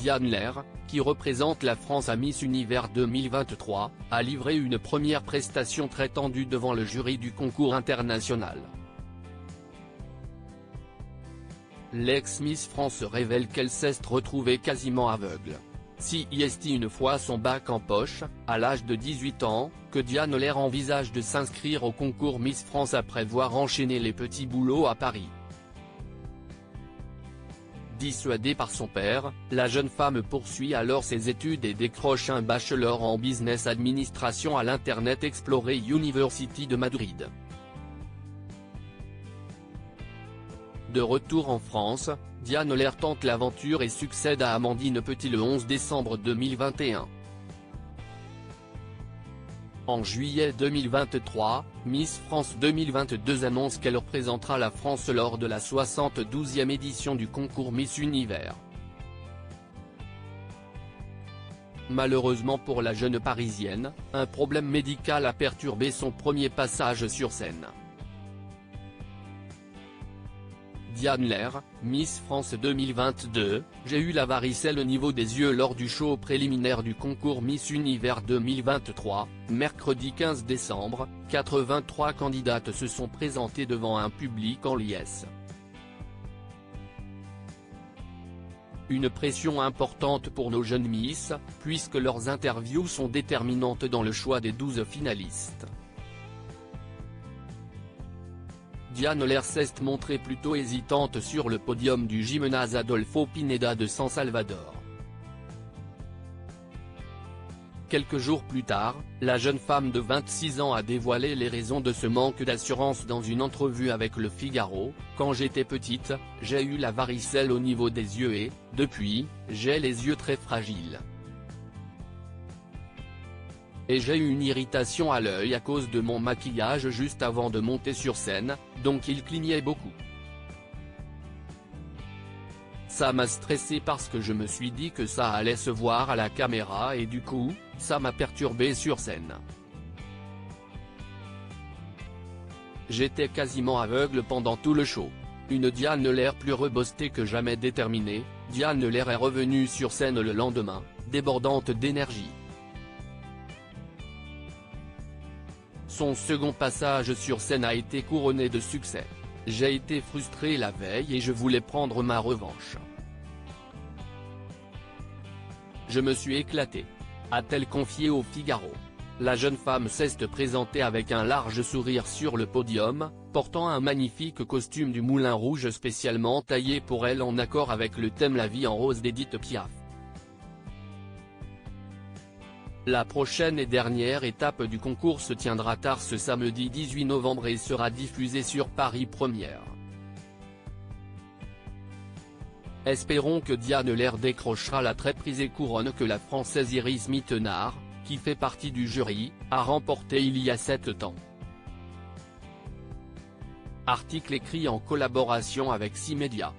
Diane Lair, qui représente la France à Miss Univers 2023, a livré une première prestation très tendue devant le jury du concours international. L'ex-Miss France révèle qu'elle s'est retrouvée quasiment aveugle. Si est une fois son bac en poche, à l'âge de 18 ans, que Diane Lair envisage de s'inscrire au concours Miss France après avoir enchaîné les petits boulots à Paris. Dissuadée par son père, la jeune femme poursuit alors ses études et décroche un bachelor en business administration à l'Internet Explorer University de Madrid. De retour en France, Diane Lair tente l'aventure et succède à Amandine Petit le 11 décembre 2021. En juillet 2023, Miss France 2022 annonce qu'elle représentera la France lors de la 72e édition du concours Miss Univers. Malheureusement pour la jeune Parisienne, un problème médical a perturbé son premier passage sur scène. Diane Lair, Miss France 2022, j'ai eu la varicelle au niveau des yeux lors du show préliminaire du concours Miss Univers 2023, mercredi 15 décembre, 83 candidates se sont présentées devant un public en liesse. Une pression importante pour nos jeunes Miss, puisque leurs interviews sont déterminantes dans le choix des 12 finalistes. Diane Lair s'est montrée plutôt hésitante sur le podium du gymnase Adolfo Pineda de San Salvador. Quelques jours plus tard, la jeune femme de 26 ans a dévoilé les raisons de ce manque d'assurance dans une entrevue avec Le Figaro. Quand j'étais petite, j'ai eu la varicelle au niveau des yeux et, depuis, j'ai les yeux très fragiles. Et j'ai eu une irritation à l'œil à cause de mon maquillage juste avant de monter sur scène, donc il clignait beaucoup. Ça m'a stressé parce que je me suis dit que ça allait se voir à la caméra et du coup, ça m'a perturbé sur scène. J'étais quasiment aveugle pendant tout le show. Une Diane Lair plus rebostée que jamais déterminée, Diane Lair est revenue sur scène le lendemain, débordante d'énergie. Son second passage sur scène a été couronné de succès. J'ai été frustrée la veille et je voulais prendre ma revanche. Je me suis éclatée, a-t-elle confié au Figaro. La jeune femme s'est présentée avec un large sourire sur le podium, portant un magnifique costume du Moulin Rouge spécialement taillé pour elle en accord avec le thème La vie en rose d'Edith Piaf. La prochaine et dernière étape du concours se tiendra tard ce samedi 18 novembre et sera diffusée sur Paris Première. Espérons que Diane Lair décrochera la très prisée couronne que la Française Iris Mittenard, qui fait partie du jury, a remportée il y a 7 ans. Article écrit en collaboration avec 6 médias.